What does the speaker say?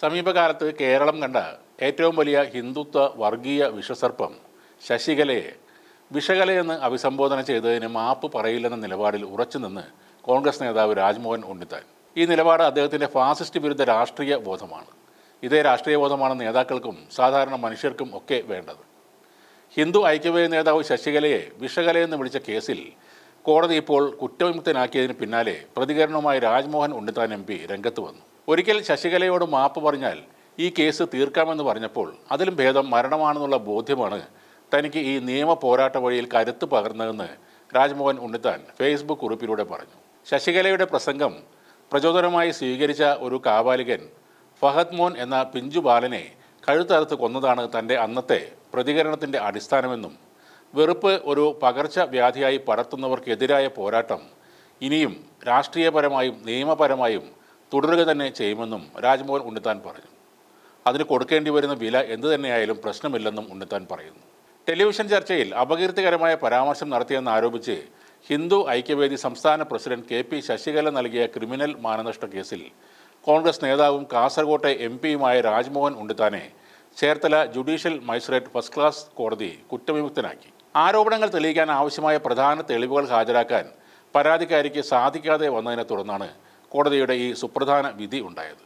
സമീപകാലത്ത് കേരളം കണ്ട ഏറ്റവും വലിയ ഹിന്ദുത്വ വർഗീയ വിഷസർപ്പം ശശികലയെ വിഷകലയെന്ന് അഭിസംബോധന ചെയ്തതിന് മാപ്പ് പറയില്ലെന്ന നിലപാടിൽ ഉറച്ചുനിന്ന് കോൺഗ്രസ് നേതാവ് രാജ്മോഹൻ ഉണ്ണിത്താൻ. ഈ നിലപാട് അദ്ദേഹത്തിൻ്റെ ഫാസിസ്റ്റ് വിരുദ്ധ രാഷ്ട്രീയ ബോധമാണ്. ഇതേ രാഷ്ട്രീയ ബോധമാണ് നേതാക്കൾക്കും സാധാരണ മനുഷ്യർക്കും ഒക്കെ വേണ്ടത്. ഹിന്ദു ഐക്യവേദി നേതാവ് ശശികലയെ വിഷകലയെന്ന് വിളിച്ച കേസിൽ കോടതി ഇപ്പോൾ കുറ്റവിമുക്തനാക്കിയതിന് പിന്നാലെ പ്രതികരണവുമായി രാജ്മോഹൻ ഉണ്ണിത്താൻ MP രംഗത്ത് വന്നു. ഒരിക്കൽ ശശികലയോട് മാപ്പ് പറഞ്ഞാൽ ഈ കേസ് തീർക്കാമെന്ന് പറഞ്ഞപ്പോൾ അതിലും ഭേദം മരണമാണെന്നുള്ള ബോധ്യമാണ് തനിക്ക് ഈ നിയമ പോരാട്ട വഴിയിൽ കരുത്ത് പകർന്നതെന്ന് രാജ്മോഹൻ ഉണ്ണിത്താൻ ഫേസ്ബുക്ക് കുറിപ്പിലൂടെ പറഞ്ഞു. ശശികലയുടെ പ്രസംഗം പ്രചോദനമായി സ്വീകരിച്ച ഒരു കാപാലികൻ ഫഹദ് മോൻ എന്ന പിഞ്ചു ബാലനെ കഴുത്തറുത്ത് കൊന്നതാണ് തൻ്റെ അന്നത്തെ പ്രതികരണത്തിൻ്റെ അടിസ്ഥാനമെന്നും വെറുപ്പ് ഒരു പകർച്ചവ്യാധിയായി പടർത്തുന്നവർക്കെതിരായ പോരാട്ടം ഇനിയും രാഷ്ട്രീയപരമായും നിയമപരമായും തുടരുക തന്നെ ചെയ്യുമെന്നും രാജ്മോഹൻ ഉണ്ണിത്താൻ പറഞ്ഞു. അതിന് കൊടുക്കേണ്ടി വരുന്ന വില എന്തു തന്നെയായാലും പ്രശ്നമില്ലെന്നും ഉണ്ണിത്താൻ പറയുന്നു. ടെലിവിഷൻ ചർച്ചയിൽ അപകീർത്തികരമായ പരാമർശം നടത്തിയെന്ന് ആരോപിച്ച് ഹിന്ദു ഐക്യവേദി സംസ്ഥാന പ്രസിഡന്റ് KP ശശികല നൽകിയ ക്രിമിനൽ മാനനഷ്ട കേസിൽ കോൺഗ്രസ് നേതാവും കാസർകോട്ടെ MPയുമായ രാജ്മോഹൻ ഉണ്ണിത്താനെ Cherthala judicial magistrate first class കോടതി കുറ്റവിമുക്തനാക്കി. ആരോപണങ്ങൾ തെളിയിക്കാൻ ആവശ്യമായ പ്രധാന തെളിവുകൾ ഹാജരാക്കാൻ പരാതിക്കാരിക്ക് സാധിക്കാതെ വന്നതിനെ തുടർന്നാണ് കോടതിയുടെ ഈ സുപ്രധാന വിധി ഉണ്ടായത്.